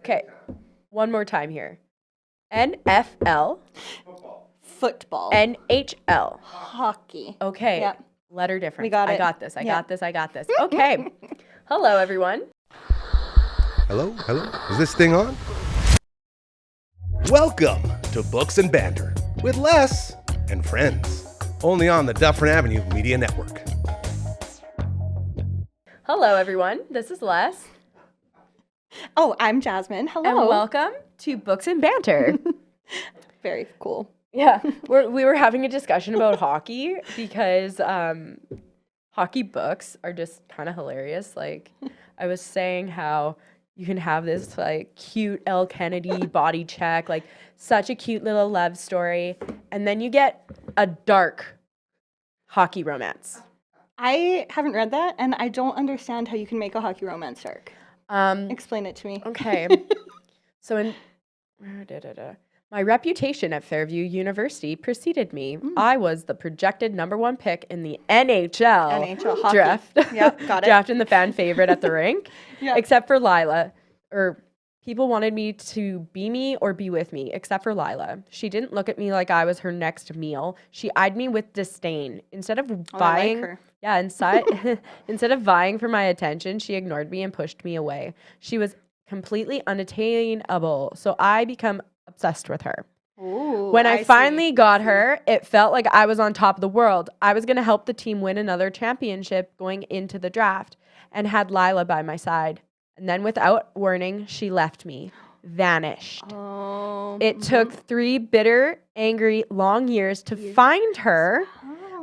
Okay, one more time here. NFL, Football. NHL. Hockey. Okay, Yep. letter difference. We got it. I got this. Yep. I got this. Okay. Hello, everyone. Hello? Is this thing on? Welcome to Books and Banter with Les and friends. Only on the Dufferin Ave Media Network. Hello, everyone. This is Les. Oh, I'm Jasmine. Hello. And welcome to Books and Banter. Very cool. Yeah, we were having a discussion about hockey because hockey books are just kind of hilarious. Like, I was saying how you can have this like cute Elle Kennedy body check, like such a cute little love story, and then you get a dark hockey romance. I haven't read that, and I don't understand how you can make a hockey romance dark. Explain it to me. Okay. So my reputation at Fairview University preceded me. I was the projected #1 pick in the NHL hockey. draft. Yep, got it. Draft and the fan favorite at the rink. Yep. Except for Lila. Or people wanted me to be me or be with me, except for Lila. She didn't look at me like I was her next meal. She eyed me with disdain. Instead of vying, I like her. instead of vying for my attention, she ignored me and pushed me away. She was completely unattainable, so I become obsessed with her. Ooh, When I see. finally got her, it felt like I was on top of the world. I was going to help the team win another championship going into the draft and had Lila by my side. And then without warning, she left me, vanished. Oh. It took 3 bitter, angry, long years to find her,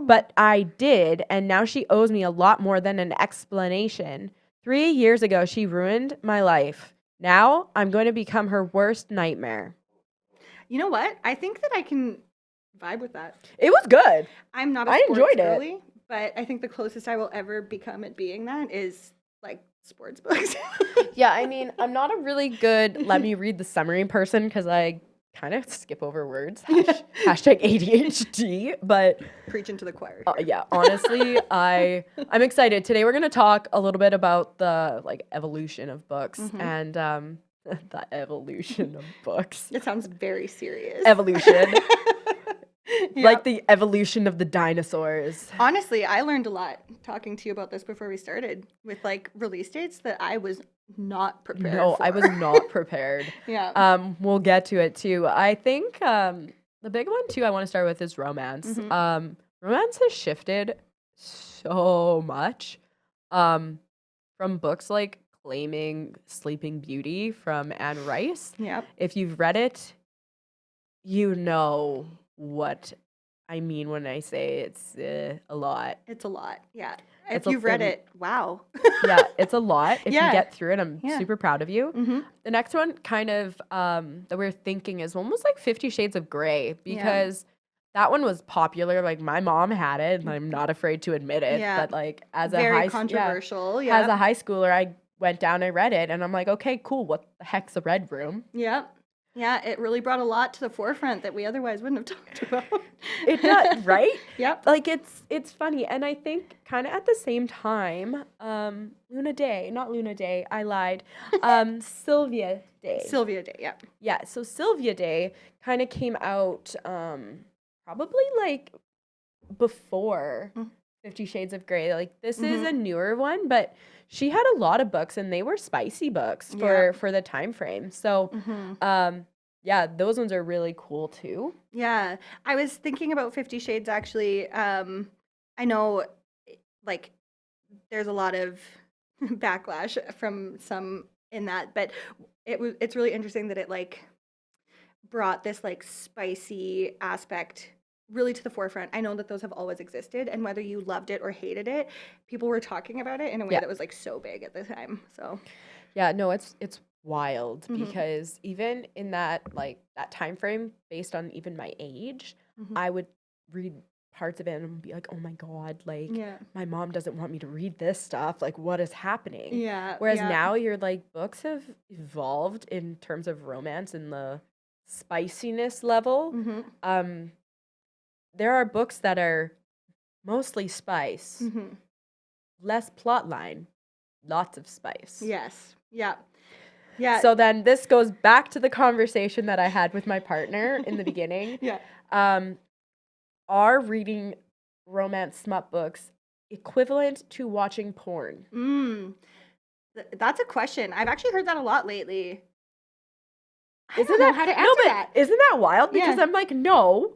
but I did, and now she owes me a lot more than an explanation. 3 years ago, she ruined my life. Now, I'm going to become her worst nightmare. You know what? I think that I can vibe with that. It was good. I'm not a I sports enjoyed it. girly, but I think the closest I will ever become at being that is like sports books. Yeah, I mean, I'm not a really good let me read the summary person because I kind of skip over words. Hashtag ADHD, but Preaching to the choir. yeah, honestly, I'm excited. Today we're going to talk a little bit about the like evolution of books and the evolution of books. It sounds very serious. Evolution. Yep. Like the evolution of the dinosaurs. Honestly, I learned a lot talking to you about this before we started with like release dates that I was not prepared No, for. I was not prepared. Yeah. We'll get to it too. I think the big one too I want to start with is romance. Romance has shifted so much from books like Claiming Sleeping Beauty from Anne Rice. Yep. If you've read it, you know what I mean when I say it's a lot. It's a lot. Yeah. It's If you've read a- it, wow. Yeah, it's a lot. If Yeah. you get through it, I'm Yeah. super proud of you. Mm-hmm. The next one kind of that we're thinking is almost like 50 Shades of Grey because that one was popular. Like my mom had it and I'm not afraid to admit it. Yeah. But like as Very a controversial. as Yeah. a high schooler, I went down, I read it and I'm like, okay, cool. What the heck's a red room? Yeah. Yeah. It really brought a lot to the forefront that we otherwise wouldn't have talked about. It does, right? Yep. Like it's funny. And I think kind of at the same time, Luna Day, not Luna Day, I lied. Sylvia Day. Sylvia Day. Yeah. Yeah, so Sylvia Day kind of came out probably like before 50 Shades of Grey. Like this is a newer one, but she had a lot of books and they were spicy books for the time frame. So yeah, those ones are really cool too. Yeah. I was thinking about 50 Shades actually. I know like there's a lot of backlash from some in that, but it's really interesting that it like brought this like spicy aspect really to the forefront. I know that those have always existed, and whether you loved it or hated it, people were talking about it in a way that was like so big at the time. So yeah, no, it's wild because even in that like that time frame, based on even my age, I would read parts of it and be like, oh my god, like my mom doesn't want me to read this stuff, like what is happening? Yeah. Whereas now you're like books have evolved in terms of romance and the spiciness level. There are books that are mostly spice, less plot line, lots of spice. Yes. Yeah. Yeah. So then this goes back to the conversation that I had with my partner in the beginning. Yeah. Are reading romance smut books equivalent to watching porn? That's a question. I've actually heard that a lot lately. I Isn't don't know that how to no, answer but that. isn't that wild? Because Yeah. I'm like, no,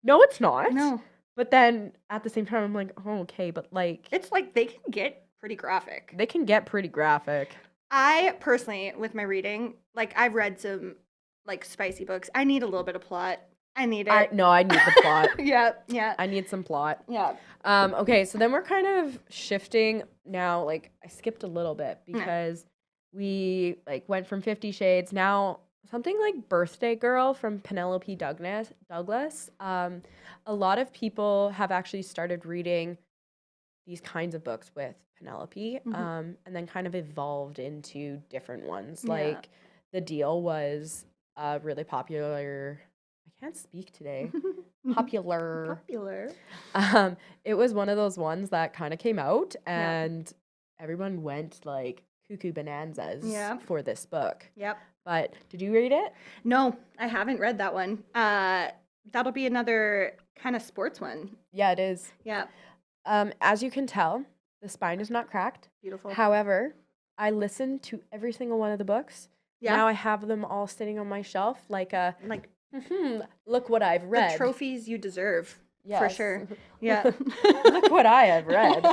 it's not. No. But then at the same time, I'm like, oh, okay, but like, It's like they can get pretty graphic. they can get pretty graphic. I personally, with my reading, like I've read some like spicy books. I need a little bit of plot. I need it. I need the plot. Yeah. Yeah. I need some plot. Yeah. Okay, so then we're kind of shifting now. Like I skipped a little bit because we like went from 50 Shades now something like Birthday Girl from Penelope Douglas. A lot of people have actually started reading these kinds of books with Penelope, and then kind of evolved into different ones. Yeah. Like The Deal was really popular. I can't speak today. Popular. It was one of those ones that kind of came out and everyone went like cuckoo bonanzas for this book. Yep. But did you read it? No, I haven't read that one. That'll be another kind of sports one. Yeah, it is. Yeah. As you can tell, the spine is not cracked. Beautiful. However, I listened to every single one of the books. Yeah. Now I have them all sitting on my shelf like a look what I've read. The trophies you deserve. For Yes. sure. Yeah. Look what I have read.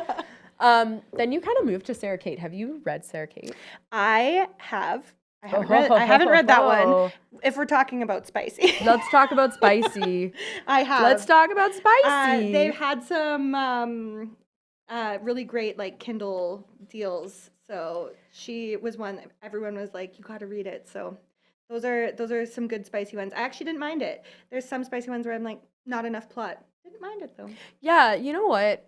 Then you kind of moved to Sarah Kate. Have you read Sarah Kate? I haven't read that one. If we're talking about spicy. Let's talk about spicy. I have. Let's talk about spicy. They've had some really great like Kindle deals. So she was one that everyone was like, you got to read it. So those are some good spicy ones. I actually didn't mind it. There's some spicy ones where I'm like, not enough plot. Didn't mind it though. Yeah, you know what?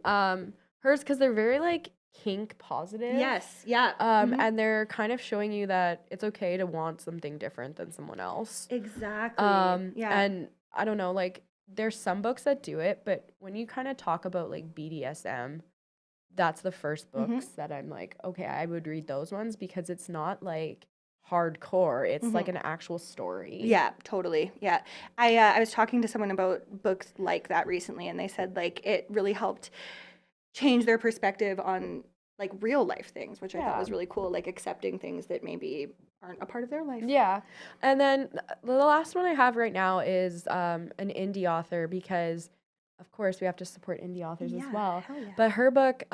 Hers, because they're very like kink positive. Yes. Yeah. And they're kind of showing you that it's okay to want something different than someone else. Exactly. Yeah. And I don't know, like there's some books that do it, but when you kind of talk about like BDSM, that's the first books that I'm like, okay, I would read those ones because it's not like hardcore. It's like an actual story. Yeah, totally. Yeah. I was talking to someone about books like that recently, and they said like it really helped change their perspective on like real life things, which I thought was really cool, like accepting things that maybe aren't a part of their life. Yeah. And then the last one I have right now is an indie author because of course we have to support indie authors as well. Hell yeah. But her book,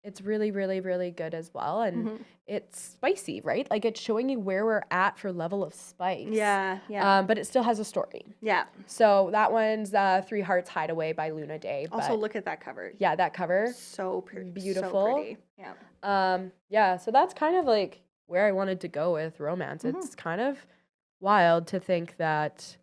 it's really, really, really good as well. And it's spicy, right? Like it's showing you where we're at for level of spice. Yeah, yeah. But it still has a story. Yeah. So that one's Three Hearts Hideaway by Luna Day. Also, look at that cover. Yeah, that cover. So pretty. Beautiful. So pretty. Yeah. Yeah, so that's kind of like where I wanted to go with romance. It's kind of wild to think that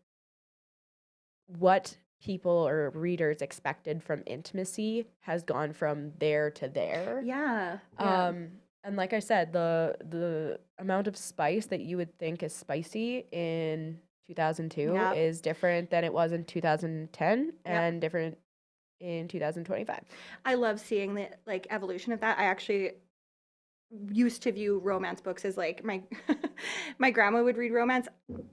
what people or readers expected from intimacy has gone from there to there. Yeah. And like I said, the amount of spice that you would think is spicy in 2002 is different than it was in 2010 and different in 2025. I love seeing the like evolution of that. I actually used to view romance books as like my grandma would read romance.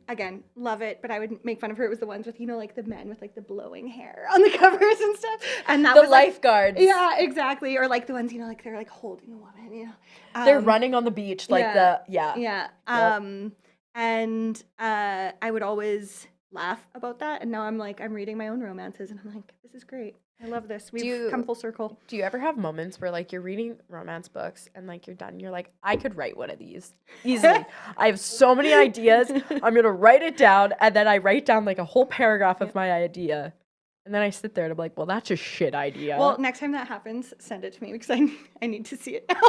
Again, love it, but I would make fun of her. It was the ones with, you know, like the men with like the blowing hair on the covers and stuff. And that the was like, lifeguards. yeah, exactly. Or like the ones, you know, like they're like holding a woman, you know. They're running on the beach like Yeah. Yep. And I would always laugh about that. And now I'm like, I'm reading my own romances and I'm like, this is great. I love this. We've come full circle. Do you ever have moments where like you're reading romance books and like you're done? You're like, I could write one of these easily. I have so many ideas. I'm going to write it down. And then I write down like a whole paragraph of my idea. And then I sit there and I'm like, well, that's a shit idea. Well, next time that happens, send it to me because I need to see it now.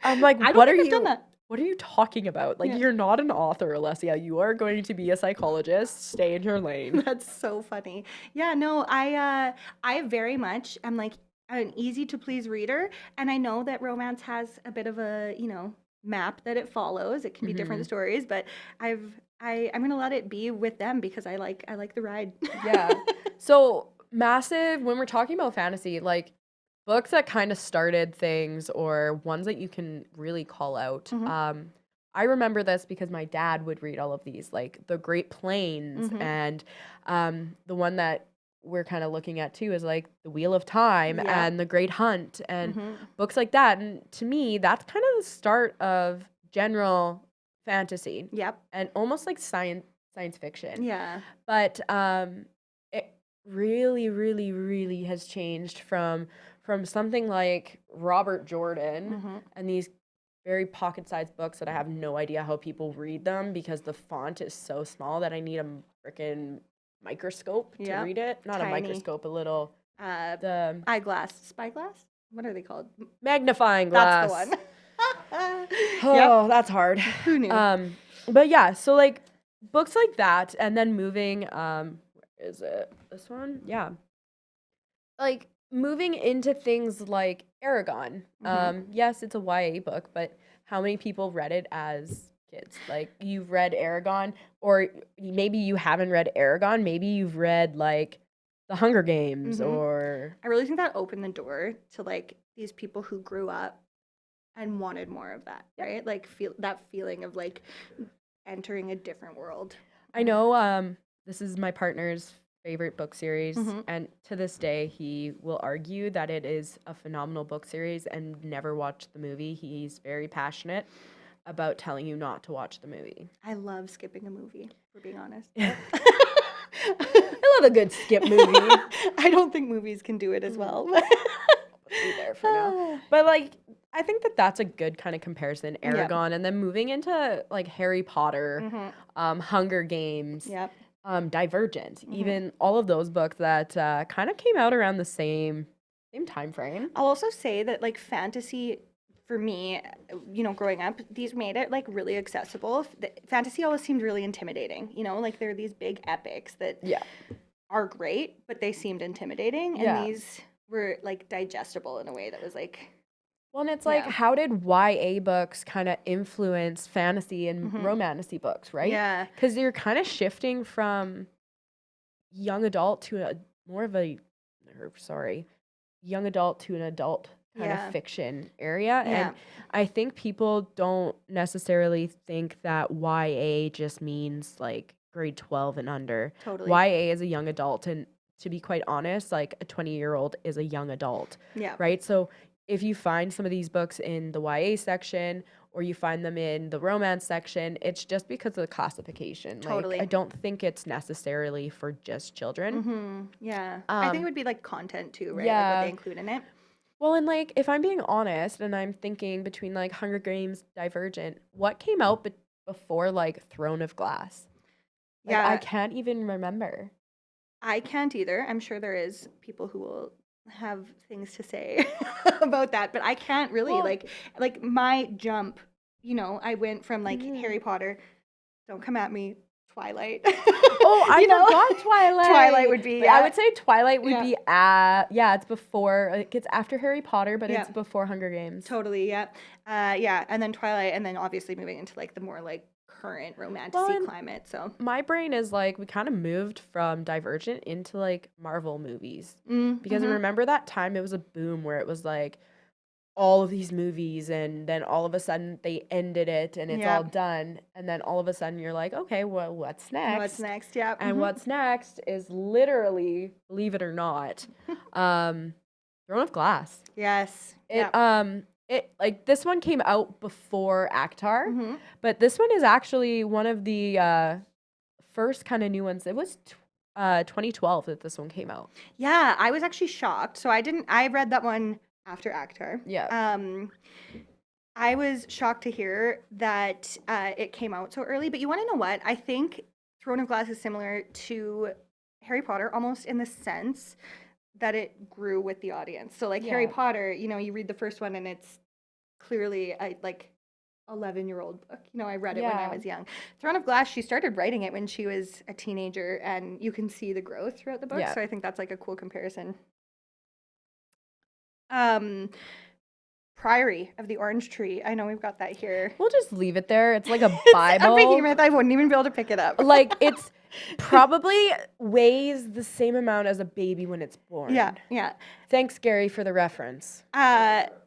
I'm like, I don't what think are I've you? done that. What are you talking about? Like, you're not an author, Alessia. You are going to be a psychologist. Stay in your lane. That's so funny. Yeah, no, I very much am like an easy to please reader, and I know that romance has a bit of a, you know, map that it follows. It can be different stories, but I'm gonna let it be with them because I like the ride. Yeah. So massive. When we're talking about fantasy, like books that kind of started things or ones that you can really call out. I remember this because my dad would read all of these, like The Great Plains, and the one that we're kind of looking at too is like The Wheel of Time and The Great Hunt and books like that. And to me, that's kind of the start of general fantasy. Yep. And almost like science fiction. Yeah. But it really, really, really has changed from something like Robert Jordan and these very pocket-sized books that I have no idea how people read them because the font is so small that I need a freaking microscope to read it. Not Tiny. a microscope, a little the eyeglass, spyglass. What are they called? magnifying glass. That's the one. Oh, that's hard. Who knew? But yeah, so like books like that, and then moving. Is it this one? Yeah. Like moving into things like Aragon. Yes, it's a YA book, but how many people read it as kids? Like you've read Aragon, or maybe you haven't read Aragon. Maybe you've read like The Hunger Games, or I really think that opened the door to like these people who grew up and wanted more of that, right? Like feel that feeling of like entering a different world. I know this is my partner's favorite book series, and to this day he will argue that it is a phenomenal book series and never watched the movie. He's very passionate about telling you not to watch the movie. I love skipping a movie, for being honest. I love a good skip movie. I don't think movies can do it as well. Be there for now. But like I think that that's a good kind of comparison, Aragon, and then moving into like Harry Potter, Hunger Games, Divergent, even all of those books that kind of came out around the same time frame. I'll also say that like fantasy, for me, you know, growing up, these made it like really accessible. Fantasy always seemed really intimidating, you know, like there are these big epics that are great, but they seemed intimidating, and these were like digestible in a way that was like. Well, and it's like, how did YA books kind of influence fantasy and romantasy books, right? Yeah. Because you're kind of shifting from young adult to young adult to an adult kind of fiction area. And I think people don't necessarily think that YA just means like grade 12 and under. Totally. YA is a young adult, and to be quite honest, like a 20-year-old is a young adult. Yeah. Right? So if you find some of these books in the YA section or you find them in the romance section, it's just because of the classification. Totally. Like, I don't think it's necessarily for just children. Yeah. I think it would be like content too, right? Yeah. Like what they include in it. Well, and like if I'm being honest and I'm thinking between like Hunger Games, Divergent, what came out before like Throne of Glass? Like, I can't even remember. I can't either. I'm sure there is people who will have things to say about that, but I can't really like my jump, you know, I went from like Harry Potter, don't come at me, Twilight. Oh, I forgot Twilight. Twilight would be, I would say Twilight would be it's before, like it's after Harry Potter, but it's before Hunger Games. Totally, and then Twilight, and then obviously moving into like the more like current romantic climate. So my brain is like, we kind of moved from Divergent into like Marvel movies, because I remember that time it was a boom where it was like all of these movies, and then all of a sudden they ended it and it's all done, and then all of a sudden you're like, okay, well, what's next? And what's next is literally, believe it or not, Throne of Glass. Yes. It like this one came out before Actar, but this one is actually one of the first kind of new ones. It was 2012 that this one came out. Yeah, I was actually shocked. So I read that one after Actar. Yeah. I was shocked to hear that it came out so early. But you want to know what? I think Throne of Glass is similar to Harry Potter, almost in the sense that it grew with the audience. So like Harry Potter, you know, you read the first one and it's clearly a like 11-year-old book. You know, I read it when I was young. Throne of Glass, she started writing it when she was a teenager, and you can see the growth throughout the book. So I think that's like a cool comparison. Priory of the Orange Tree. I know we've got that here. We'll just leave it there. It's like a Bible. A behemoth. I wouldn't even be able to pick it up. Like it's probably weighs the same amount as a baby when it's born. Yeah. Thanks, Gary, for the reference.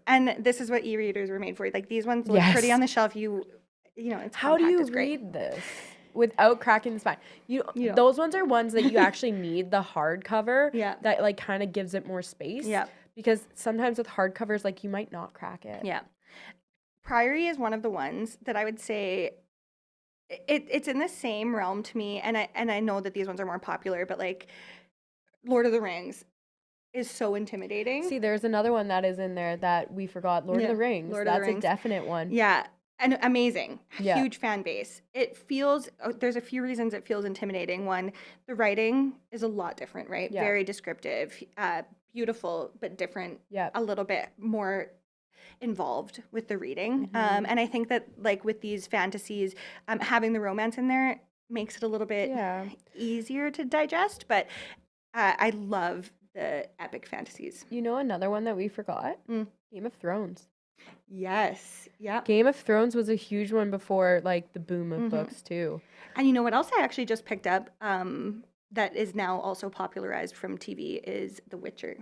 And this is what e-readers were made for. Like these ones look pretty on the shelf. it's How do compact, you it's great. read this without cracking the spine? don't. Those ones are ones that you actually need the hardcover. Yeah. That like kind of gives it more space. Yeah. Because sometimes with hardcovers, like you might not crack it. Yeah. Priory is one of the ones that I would say it's in the same realm to me, and I know that these ones are more popular, but like Lord of the Rings is so intimidating. See, there's another one that is in there that we forgot. Lord of the Rings. Lord of the That's Rings. a definite one. Yeah. And amazing. Yeah. Huge fan base. It feels, there's a few reasons it feels intimidating. One, the writing is a lot different, right? Yeah. Very descriptive, beautiful, but different. Yeah. A little bit more involved with the reading. Mhm. And I think that like with these fantasies, having the romance in there makes it a little bit easier to digest. But I love the epic fantasies. You know another one that we forgot? Game of Thrones. Yes. Yeah. Game of Thrones was a huge one before like the boom of books too. And you know what else I actually just picked up that is now also popularized from TV is The Witcher.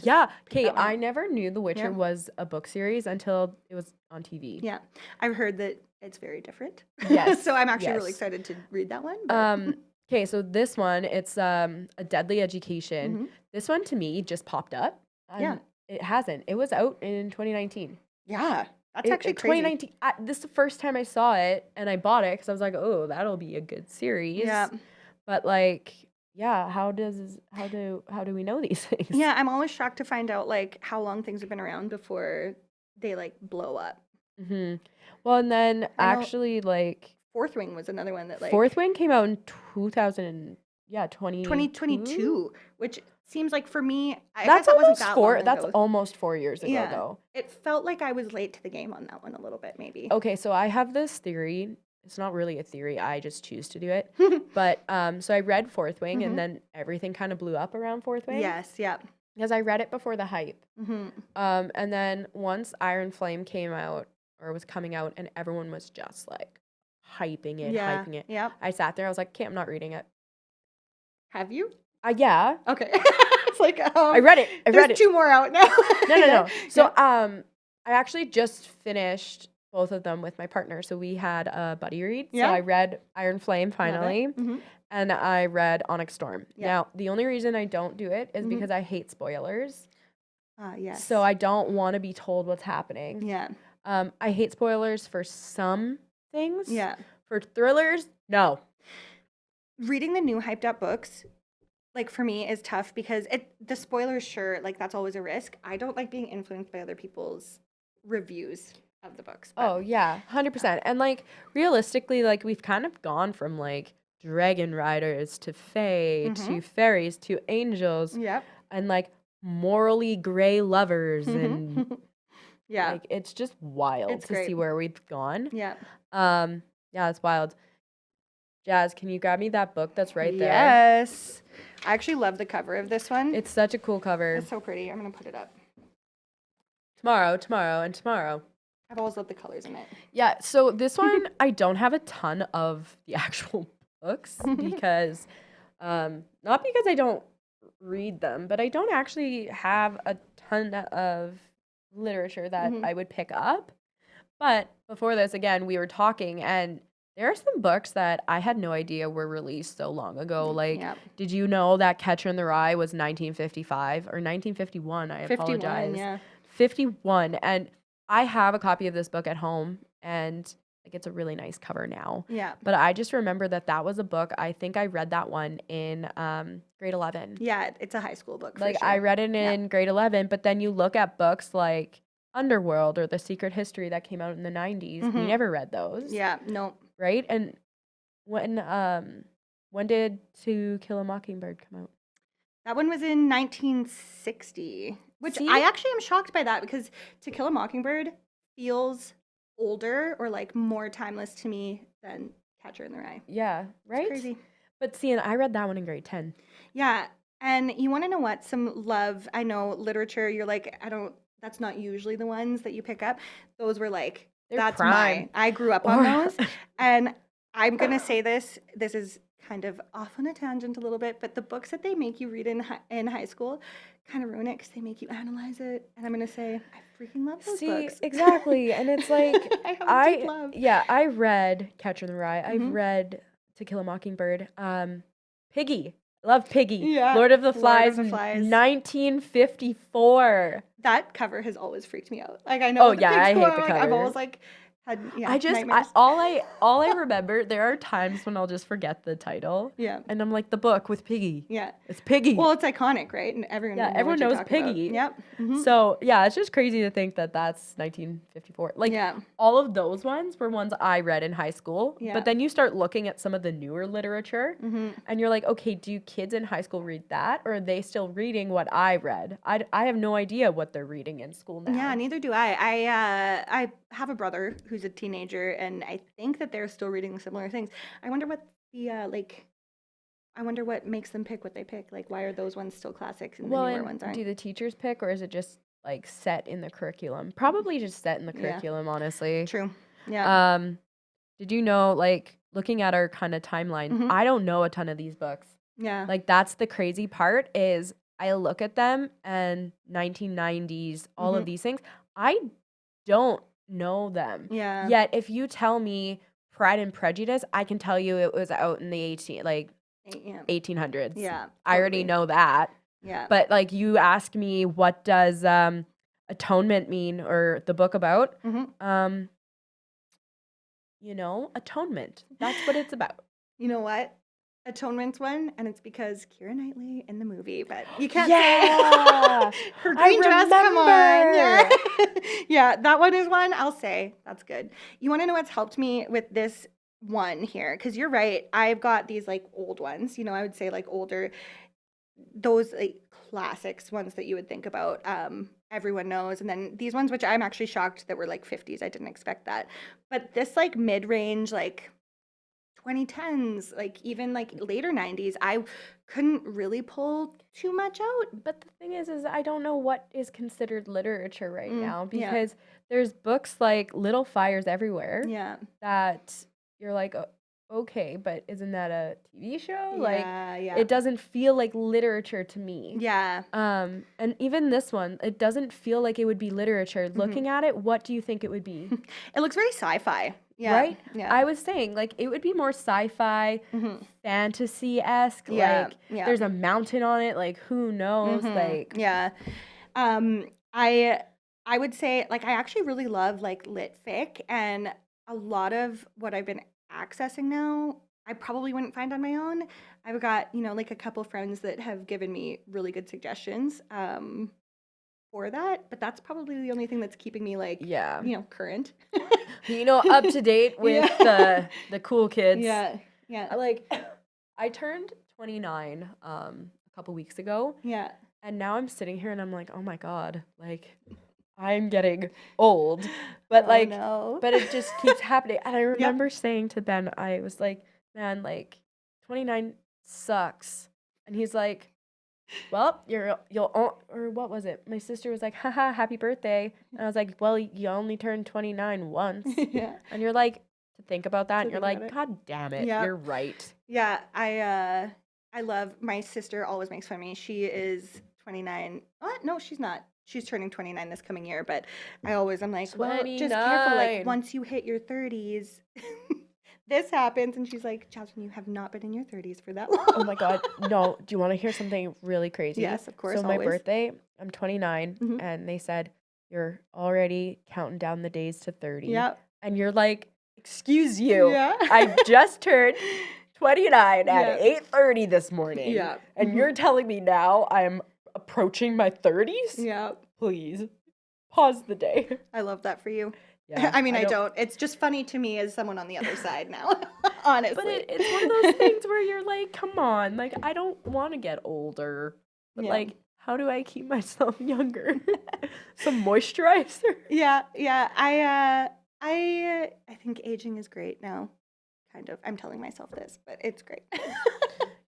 Yeah. Okay, that one I up. never knew The Witcher was a book series until it was on TV. Yeah. I've heard that it's very different. Yes. So I'm actually really yes. excited to read that one. But Okay, so this one, it's A Deadly Education. This one to me just popped up. Yeah. It hasn't. It was out in 2019. yeah. That's actually crazy. 2019. This is the first time I saw it, and I bought it because I was like, oh, that'll be a good series. Yeah. But like, yeah, how do we know these things? Yeah, I'm always shocked to find out like how long things have been around before they like blow up. Well, and then I know- actually like Fourth Wing was another one that like Fourth Wing came out in 2022, 2022, which seems like for me, I That's guess that wasn't almost that four. long That's ago. almost 4 years ago, Yeah. though. It felt like I was late to the game on that one a little bit, maybe. Okay, so I have this theory. It's not really a theory. I just choose to do it. But so I read Fourth Wing, and then everything kind of blew up around Fourth Wing. Yes, yeah. Because I read it before the hype. And then once Iron Flame came out or was coming out, and everyone was just like hyping it, hyping it. Yeah. I sat there. I was like, okay, I'm not reading it. Have you? Yeah. Okay. It's like I read it. I read it. There's 2 more out now. No. So I actually just finished both of them with my partner. So we had a buddy read. Yeah. So I read Iron Flame finally, and I read Onyx Storm. Yeah. Now, the only reason I don't do it is because I hate spoilers. Yes. So I don't want to be told what's happening. Yeah. I hate spoilers for some things. Yeah. For thrillers, no. Reading the new hyped up books, like for me, is tough because the spoilers, sure, like that's always a risk. I don't like being influenced by other people's reviews of the books. But Oh, yeah, 100%. And like realistically, like we've kind of gone from like dragon riders to fae to fairies to angels Yep. and like morally gray lovers and Yeah. like it's just wild It's to great. see where we've gone. Yeah. Yeah, it's wild. Jazz, can you grab me that book that's right there? Yes. I actually love the cover of this one. It's such a cool cover. It's so pretty. I'm going to put it up. Tomorrow, and tomorrow. I've always loved the colors in it. Yeah, so this one, I don't have a ton of the actual books because, not because I don't read them, but I don't actually have a ton of literature that I would pick up. But before this, again, we were talking, and there are some books that I had no idea were released so long ago. Like, Yep. did you know that Catcher in the Rye was 1955 or 1951? I 51, apologize. yeah. 51. And I have a copy of this book at home, and like it's a really nice cover now. Yeah. But I just remember that was a book. I think I read that one in grade 11. Yeah, it's a high school book. For Like sure. I read it in grade 11, but then you look at books like Underworld or The Secret History that came out in the 90s. We never read those. Yeah, no. Right? And when did To Kill a Mockingbird come out? That one was in 1960, which See? I actually am shocked by that because To Kill a Mockingbird feels older or like more timeless to me than Catcher in the Rye. Yeah, right? Crazy. But see, and I read that one in grade 10. Yeah, and you want to know what? Some love. I know literature. You're like, that's not usually the ones that you pick up. Those were like, They're that's prime. I grew up on those. And I'm going to say this is kind of off on a tangent a little bit, but the books that they make you read in high school kind of ruin it because they make you analyze it. And I'm going to say, I freaking love those books. Exactly. And it's like, I have a deep love. I read Catcher in the Rye. I've Mhm. read To Kill a Mockingbird. Piggy. Love Piggy. Yeah. Lord of the Flies. Lord of the Flies. 1954. That cover has always freaked me out. Like, I know the I pig's hate going, the like, cover. I've always like had nightmares. all I remember, there are times when I'll just forget the title. Yeah. And I'm like, the book with Piggy. Yeah. It's Piggy. Well, it's iconic, right? And everyone everyone knows knows Piggy. Yep. Mhm. So, yeah, it's just crazy to think that that's 1954. Like, Yeah. all of those ones were ones I read in high school. Yeah. But then you start looking at some of the newer literature, Mhm. and you're like, okay, do kids in high school read that, or are they still reading what I read? I have no idea what they're reading in school now. Yeah, neither do I. I have a brother who's a teenager, and I think that they're still reading similar things. I wonder what the I wonder what makes them pick what they pick. Like, why are those ones still classics and the newer and ones aren't? do the teachers pick, or is it just like set in the curriculum? Probably just set in the Yeah. curriculum, honestly. True. Yeah. Did you know, like, looking at our kind of timeline, Mhm. I don't know a ton of these books. Yeah. Like, that's the crazy part is I look at them and 1990s, all of Mhm. these things, I don't know them. Yeah. Yet, if you tell me Pride and Prejudice, I can tell you it was out in the 1800s. Yeah. I already totally. know that. Yeah. But, like, you ask me, what does atonement mean, or the book about? Mhm. Atonement. That's what it's about. You know what? Atonement's one, and it's because Keira Knightley in the movie, but you can't Yeah. say her green dress. Come on, yeah, yeah, that one is one. I'll say that's good. You want to know what's helped me with this one here? Because you're right. I've got these like old ones. I would say like older, those like classics ones that you would think about. Everyone knows, and then these ones, which I'm actually shocked that were like 50s. I didn't expect that, but this like mid-range, like 2010s, like even like later 90s, I couldn't really pull too much out. But the thing is I don't know what is considered literature right now, yeah. because there's books like Little Fires Everywhere Yeah. that you're like, okay, but isn't that a TV show? Yeah. It doesn't feel like literature to me. Yeah. And even this one, it doesn't feel like it would be literature. Looking at it, what do you think it would be? It looks very sci-fi. Yeah. Right? Yeah. I was saying, like, it would be more sci-fi, fantasy-esque. Yeah, Like, yeah. there's a mountain on it. Like, who knows? Like, yeah. I would say, like, I actually really love like lit fic, and a lot of what I've been accessing now, I probably wouldn't find on my own. I've got, like a couple friends that have given me really good suggestions for that, but that's probably the only thing that's keeping me like, yeah. Current. Up to date with the cool kids. Yeah. Yeah. I turned 29 a couple weeks ago. Yeah. And now I'm sitting here and I'm like, oh my God, like, I'm getting old. But but it just keeps happening. And I remember saying to Ben, I was like, man, like, 29 sucks. And he's or what was it? My sister was like, haha, happy birthday. And I was like, well, you only turned 29 once. Yeah. And you're like, to think about that, and you're think like, about God damn it, Yeah. you're right. Yeah, I love, my sister always makes fun of me. She is 29. No, she's not. She's turning 29 this coming year, but I'm like, well, just careful. Like, 29. once you hit your 30s, this happens. And she's like, Jasmine, you have not been in your 30s for that long. Oh my God, no. Do you want to hear something really crazy? Yes, of course, So my always. birthday, I'm 29, Mhm. and they said, you're already counting down the days to 30. Yeah. And you're like, excuse you. Yeah. I just turned 29 Yeah. at 8:30 this morning. Yeah. And you're telling me now I'm approaching my 30s? Yeah. Please, pause the day. I love that for you. Yeah, I mean, I don't. It's just funny to me as someone on the other side now, honestly. But it's one of those things where you're like, come on, like, I don't want to get older, but Yeah. like, how do I keep myself younger? Some moisturizer. Yeah. I think aging is great now. Kind of. I'm telling myself this, but it's great.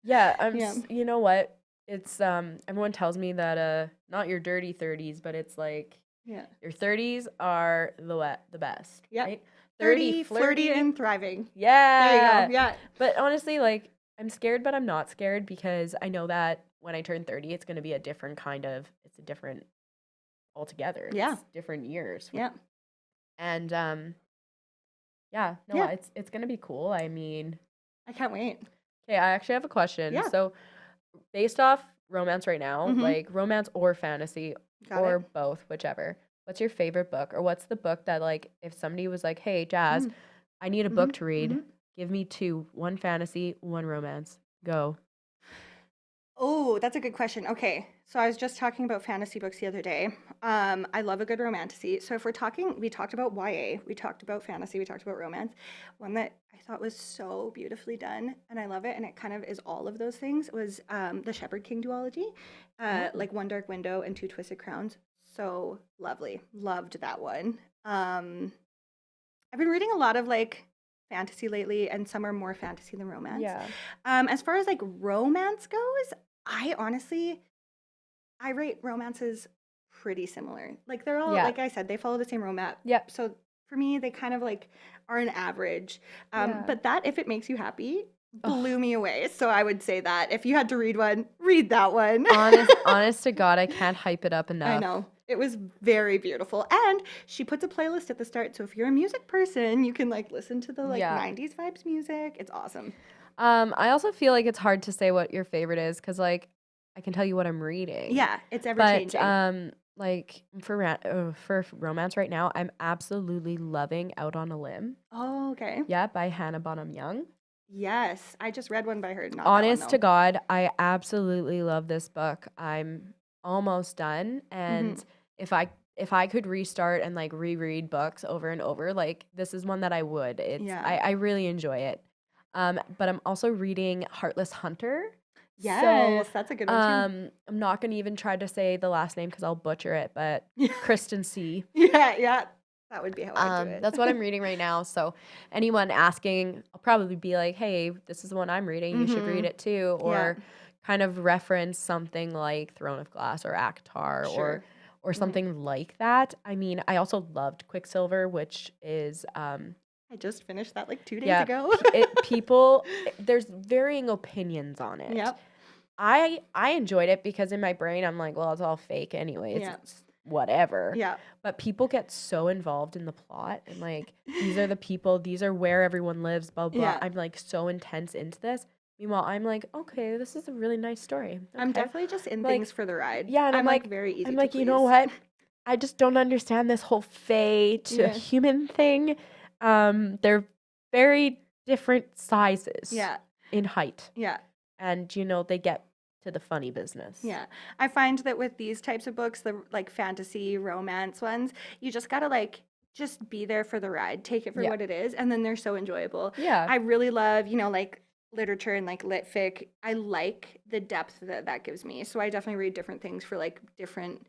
Yeah, Yeah. You know what? It's everyone tells me that not your dirty 30s, but it's like Yeah. your 30s are the best. Yep. Right? 30, flirty, and thriving. Yeah. There you go. Yeah. But honestly, like, I'm scared, but I'm not scared because I know that when I turn 30, it's going to be a different it's a different altogether. Yeah. It's different years. Yeah. And yeah, no, Yeah. it's going to be cool. I mean, I can't wait. okay, I actually have a question. Yeah. So, based off romance right now, Mhm. like romance or fantasy Got or it. both, whichever. What's your favorite book, or what's the book that like if somebody was like, "Hey, Jazz, Mm. I need a book to Mhm, read. mhm. Give me two, one fantasy, one romance. Go." Oh, that's a good question. Okay, so I was just talking about fantasy books the other day. I love a good romantasy. So if we're talking, we talked about YA, we talked about fantasy, we talked about romance. One that I thought was so beautifully done, and I love it, and it kind of is all of those things, was the Shepherd King duology, Oh. like One Dark Window and Two Twisted Crowns. So lovely. Loved that one. I've been reading a lot of like fantasy lately, and some are more fantasy than romance. Yeah. As far as like romance goes, I rate romances pretty similar. Like they're all, Yeah. like I said, they follow the same roadmap. Yep. So for me, they kind of like are an average. Yeah. But that, if it makes you happy, Ugh. blew me away. So I would say that if you had to read one, read that one. Honest to God, I can't hype it up enough. I know. It was very beautiful. And she puts a playlist at the start. So if you're a music person, you can like listen to the like Yeah. 90s vibes music. It's awesome. I also feel like it's hard to say what your favorite is because like I can tell you what I'm reading. Yeah, it's ever But changing. like for romance right now, I'm absolutely loving Out on a Limb. Oh, okay. Yeah, by Hannah Bonham Young. Yes, I just read one by her. Not Honest that to one, God, I absolutely love this book. I'm almost done, and if I could restart and like reread books over and over, like this is one that I would. Yeah. I really enjoy it. But I'm also reading Heartless Hunter. Yes, that's a good one too. I'm not gonna even try to say the last name because I'll butcher it, but Yeah. Kristen C. Yeah, that would be how I do it. That's what I'm reading right now. So anyone asking, I'll probably be like, "Hey, this is the one I'm reading. You should read it too," or kind of reference something like Throne of Glass or ACOTAR Sure. or something like that. I mean, I also loved Quicksilver, which is I just finished that like 2 days yeah, ago. there's varying opinions on it. Yep. I enjoyed it because in my brain I'm like, well, it's all fake anyways. Yeah. It's whatever. Yeah. But people get so involved in the plot and like these are the people, these are where everyone lives, blah blah. Yeah. I'm like so intense into this. Meanwhile, I'm like, okay, this is a really nice story. I'm Okay. definitely just in Like, things for the ride. Yeah, and I'm like very easy. I'm to like, you know please. what? I just don't understand this whole fae to Yeah. human thing. They're very different sizes Yeah. in height. Yeah. And you know, they get to the funny business. Yeah. I find that with these types of books, the like fantasy romance ones, you just gotta like just be there for the ride. Take it for Yeah. what it is, and then they're so enjoyable. Yeah. I really love, like literature and like lit fic. I like the depth that gives me. So I definitely read different things for like different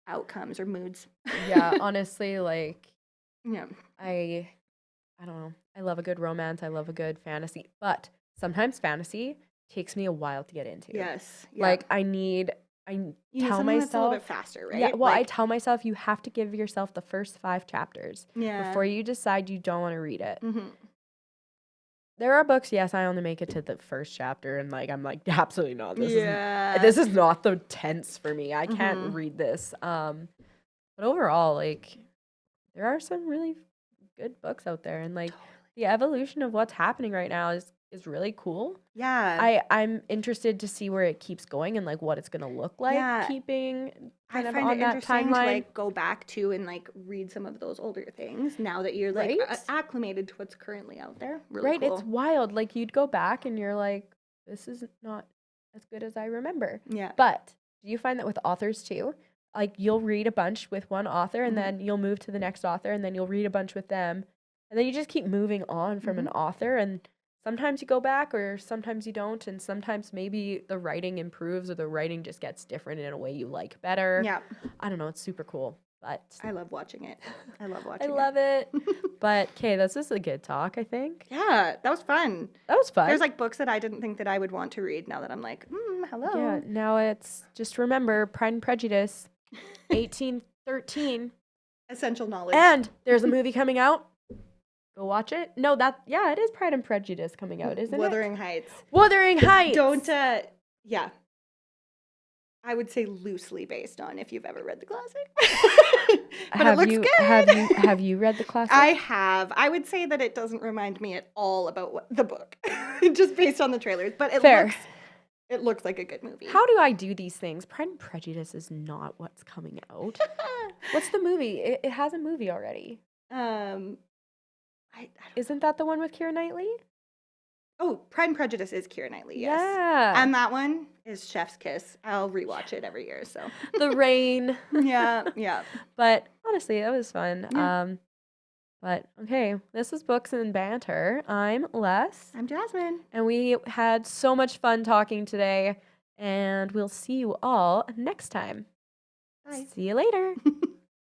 outcomes or moods. Yeah, honestly, like Yeah. I don't know. I love a good romance. I love a good fantasy. But sometimes fantasy takes me a while to get into. Yes. Yeah. Like I you need tell something that's a little bit myself faster, right? Yeah, well, I Like, tell myself you have to give yourself the first 5 chapters yeah. before you decide you don't want to read it. Mhm. There are books, yes, I only make it to the first chapter and like I'm like absolutely not. Yeah. This is not the tense for me. I can't Mhm. read this. But overall, like there are some really good books out there and like the evolution of what's happening right now is really cool. Yeah. I'm interested to see where it keeps going and like what it's gonna look like Yeah. keeping kind I of find on it that interesting timeline. to like go back to and like read some of those older things now that you're like Right? acclimated to what's currently out there. Really Right? cool. It's wild. Like you'd go back and you're like, this is not as good as I remember. Yeah. But do you find that with authors too? Like you'll read a bunch with one author and Mhm. then you'll move to the next author and then you'll read a bunch with them. And then you just keep moving on from an author and sometimes you go back or sometimes you don't and sometimes maybe the writing improves or the writing just gets different in a way you like better. Yeah. I don't know, it's super cool. But I love watching it. I love I watching love it. But okay, this is a good talk, I think. Yeah, that was fun. That was fun. There's like books that I didn't think that I would want to read now that I'm like, hello. Yeah, now it's just remember Pride and Prejudice, 1813. Essential knowledge. And there's a movie coming out. Go watch it. No, it is Pride and Prejudice coming out, isn't Wuthering it? Heights. Wuthering Heights. Don't, yeah. I would say loosely based on if you've ever read the classic. But it looks good. Have you read the classic? I have. I would say that it doesn't remind me at all about the book, just based on the trailers. But it looks like a good movie. How do I do these things? Pride and Prejudice is not what's coming out. What's the movie? It has a movie already. I don't Isn't that the one with Keira Knightley? Oh, Pride and Prejudice is Keira Knightley, yes. Yeah. And that one is Chef's Kiss. I'll rewatch it every year, so. The Rain. Yeah. But honestly, that was fun. Yeah. But okay, this is Books and Banter. I'm Les. I'm Jasmine. And we had so much fun talking today. And we'll see you all next time. Bye. See you later.